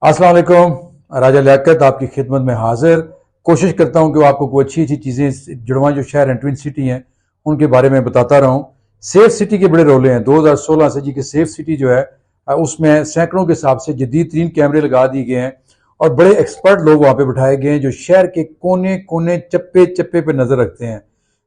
अस्सलाम वालेकुम। राजा लियाकत आपकी खिदमत में हाजिर। कोशिश करता हूँ कि आपको कोई अच्छी अच्छी चीज़ें जुड़वा जो शहर एंड ट्विन सिटी हैं उनके बारे में बताता रहूँ। सेफ सिटी के बड़े रोले हैं 2016 से जी कि सेफ सिटी जो है उसमें सैकड़ों के हिसाब से जदीद तरीन कैमरे लगा दिए गए हैं और बड़े एक्सपर्ट लोग वहाँ पे बिठाए गए हैं जो शहर के कोने कोने चप्पे चप्पे पे नजर रखते हैं।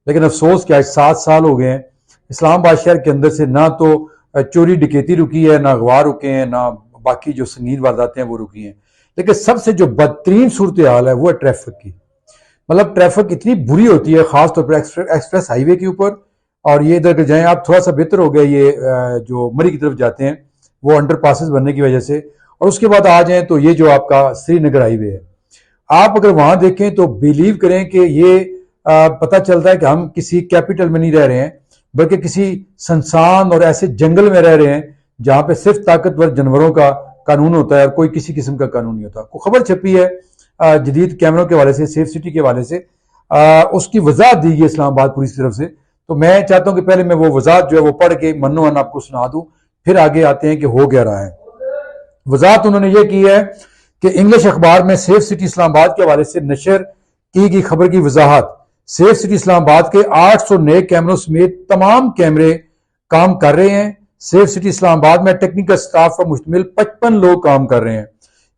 लेकिन अफसोस क्या 7 साल हो गए हैं इस्लामाबाद शहर के अंदर से ना तो चोरी डकैती रुकी है, ना अगवा रुके हैं, ना बाकी जो संगीन वारदातें हैं वो रुकी हैं। लेकिन सबसे जो बदतरीन सूरत हाल है वो है ट्रैफिक की। मतलब ट्रैफिक इतनी बुरी होती है खासतौर पर एक्सप्रेस हाईवे के ऊपर। और ये इधर जाएं आप थोड़ा सा बेहतर हो गया, ये जो मरी की तरफ जाते हैं वो अंडर पासिस बनने की वजह से। और उसके बाद आ जाएं तो ये जो आपका श्रीनगर हाईवे है, आप अगर वहां देखें तो बिलीव करें कि ये पता चलता है कि हम किसी कैपिटल में नहीं रह रहे हैं बल्कि किसी संसान और ऐसे जंगल में रह रहे हैं जहां पे सिर्फ ताकतवर जानवरों का कानून होता है और कोई किसी किस्म का कानून नहीं होता। को खबर छपी है जदीद कैमरों के हवाले से, सेफ सिटी के हवाले से, उसकी वजाहत दी गई इस्लामाबाद पुलिस की तरफ से। तो मैं चाहता हूं कि पहले मैं वो वजाहत जो है वो पढ़ के मनो मन आपको सुना दूं, फिर आगे आते हैं कि हो क्या रहा है। वजाहत उन्होंने ये की है कि इंग्लिश अखबार में सेफ सिटी इस्लामाबाद के हवाले से नशर की गई खबर की वजाहत। सेफ सिटी इस्लामाबाद के 800 नए कैमरों समेत तमाम कैमरे काम कर रहे हैं। सेफ सिटी इस्लामाबाद में टेक्निकल स्टाफ पर मुश्तमिल 55 लोग काम कर रहे हैं।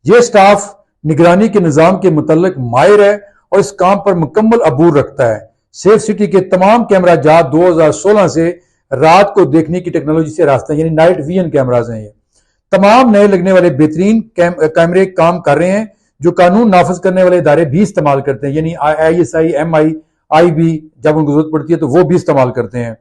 यह स्टाफ निगरानी के निजाम के मुतल्लिक माहिर है और इस काम पर मुकम्मल अबूर रखता है। सेफ सिटी के तमाम कैमरा जात 2016 से रात को देखने की टेक्नोलॉजी से रास्ता यानी नाइट विजन कैमराज हैं। ये तमाम नए लगने वाले बेहतरीन कैमरे काम कर रहे हैं जो कानून नाफज करने वाले इदारे भी इस्तेमाल करते हैं, यानी ISI, MI, IB जब उनको जरूरत पड़ती है तो वो भी इस्तेमाल करते हैं।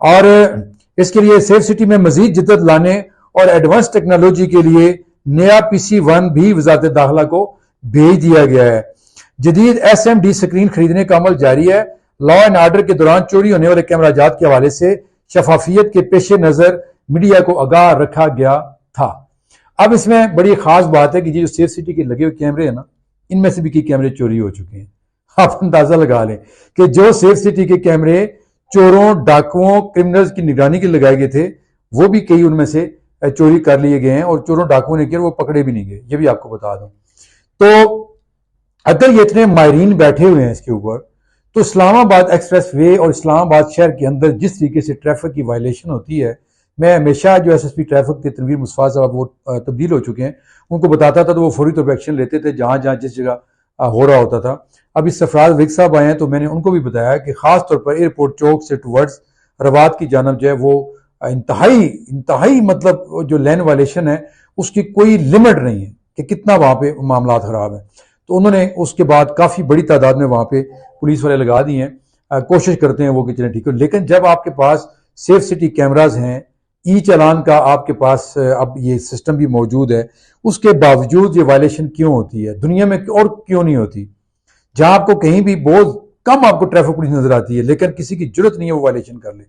और इसके लिए सेफ सिटी में मजीद जिद्दत लाने और एडवांस टेक्नोलॉजी के लिए नया PC1 भी वजारत दाखिला को भेज दिया गया है। जदीद SMD स्क्रीन खरीदने का अमल जारी है। लॉ एंड ऑर्डर के दौरान चोरी होने वाले कैमरा जात के हवाले से शफाफियत के पेश नजर मीडिया को आगाह रखा गया था। अब इसमें बड़ी खास बात है कि ये जो सेफ सिटी के लगे हुए कैमरे हैं ना, इनमें से भी कई कैमरे चोरी हो चुके हैं। आप अंदाजा लगा लें कि जो सेफ सिटी के कैमरे चोरों, डाकुओं, क्रिमिनल्स की निगरानी के लगाए गए थे वो भी कई उनमें से चोरी कर लिए गए हैं और चोरों डाकुओं ने किया वो पकड़े भी नहीं गए, ये भी आपको बता दूं। तो अगर ये इतने माहिरीन बैठे हुए हैं इसके ऊपर, तो इस्लामाबाद एक्सप्रेस वे और इस्लामाबाद शहर के अंदर जिस तरीके से ट्रैफिक की वायलेशन होती है, मैं हमेशा जो SSP ट्रैफिक थे तनवीर मुस्तफा साहब, वो तब्दील हो चुके हैं, उनको बताता था तो वो फौरी तौर पर एक्शन लेते थे जहां जहां जिस जगह हो रहा होता था। अब इस सफराज विक साहब आए हैं तो मैंने उनको भी बताया कि खास तौर पर एयरपोर्ट चौक से टुवर्ड्स रवात की जानब जो है वो इंतहाई मतलब जो लैंड वायलेशन है उसकी कोई लिमिट नहीं है कि कितना वहां पे मामला खराब है। तो उन्होंने उसके बाद काफी बड़ी तादाद में वहां पे पुलिस वाले लगा दिए हैं। कोशिश करते हैं वो कि चलें ठीक हो। लेकिन जब आपके पास सेफ सिटी कैमराज हैं, ई चालान का आपके पास अब ये सिस्टम भी मौजूद है, उसके बावजूद ये वायलेशन क्यों होती है दुनिया में और क्यों नहीं होती? जहां आपको कहीं भी बहुत कम आपको ट्रैफिक पुलिस नजर आती है लेकिन किसी की जरूरत नहीं है वो वायलेशन कर ले।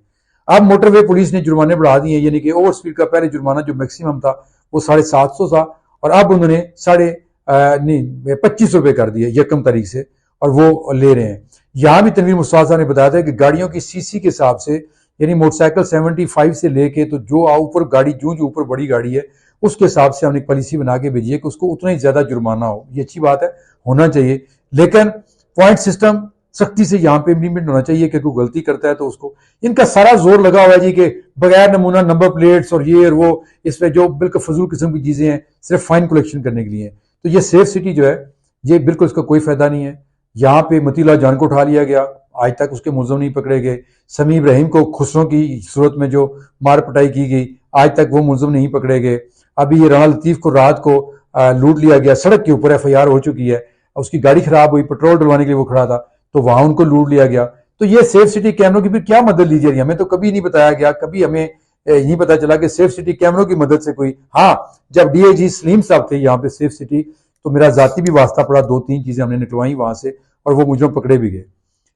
अब मोटरवे पुलिस ने जुर्माने बढ़ा दिए, यानी कि ओवर स्पीड का पहले जुर्माना जो मैक्सिमम था वो 750 था और अब उन्होंने 2500 कर दिए यकम तारीख से और वो ले रहे हैं। यहां भी तनवीर मुस्तफा ने बताया था कि गाड़ियों की CC के हिसाब से, यानी मोटरसाइकिल 75 से लेके तो जो ऊपर गाड़ी जो ऊपर बड़ी गाड़ी है उसके हिसाब से हमने एक पॉलिसी बना के भेजी है कि उसको उतना ही ज्यादा जुर्माना हो। ये अच्छी बात है, होना चाहिए, लेकिन पॉइंट सिस्टम सख्ती से यहां पे इम्प्लीमेंट होना चाहिए कि कोई गलती करता है तो उसको, इनका सारा जोर लगा हुआ है जी कि बगैर नमूना नंबर प्लेट्स और ये और वो, इसमें जो बिल्कुल फजूल किस्म की चीजें हैं सिर्फ फाइन कलेक्शन करने के लिए। तो ये सेफ सिटी जो है ये बिल्कुल इसका कोई फायदा नहीं है। यहाँ पे मतीला जान को उठा लिया गया, आज तक उसके मुलजम नहीं पकड़े गए। समी इब्राहिम को खुसरों की सूरत में जो मार पिटाई की गई, आज तक वो मुलजम नहीं पकड़े गए। अभी ये राना लतीफ को रात को लूट लिया गया, सड़क के ऊपर FIR हो चुकी है, उसकी गाड़ी खराब हुई, पेट्रोल डलवाने के लिए वो खड़ा था तो वहां उनको लूट लिया गया। तो ये सेफ सिटी कैमरों की फिर क्या मदद ली जा रही है? हमें तो कभी नहीं बताया गया, कभी हमें नहीं पता चला कि सेफ सिटी कैमरों की मदद से कोई, हाँ जब DIG सलीम साहब थे यहाँ पे सेफ सिटी तो मेरा जाती भी वास्ता पड़ा, 2-3 चीजें हमने निकलवाई वहां से और वो मुझे पकड़े भी गए।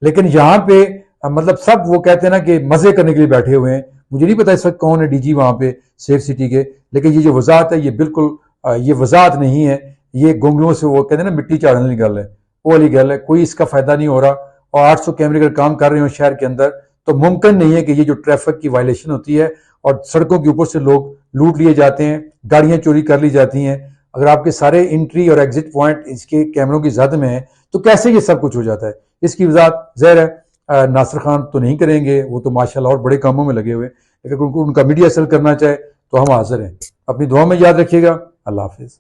लेकिन यहाँ पे मतलब सब वो कहते हैं ना कि मजे करने के लिए बैठे हुए हैं। मुझे नहीं पता इस वक्त कौन है DG वहां पे सेफ सिटी के, लेकिन ये जो वजाहत है ये बिल्कुल ये वजाहत नहीं है, ये गोंगलों से वो कहते हैं ना मिट्टी चाड़ने वाली गल है, वो वाली गल है। कोई इसका फायदा नहीं हो रहा और 800 कैमरे अगर काम कर रहे हो शहर के अंदर तो मुमकिन नहीं है कि ये जो ट्रैफिक की वायलेशन होती है और सड़कों के ऊपर से लोग लूट लिए जाते हैं, गाड़ियां चोरी कर ली जाती हैं, अगर आपके सारे एंट्री और एग्जिट पॉइंट इसके कैमरों की जद में है तो कैसे ये सब कुछ हो जाता है। इसकी वजाहत ज़ाहिर है नासिर खान तो नहीं करेंगे, वो तो माशाल्लाह और बड़े कामों में लगे हुए। अगर उनको उनका मीडिया सेल करना चाहे तो हम हाजिर हैं। अपनी दुआ में याद रखिएगा। अल्लाह हाफिज़।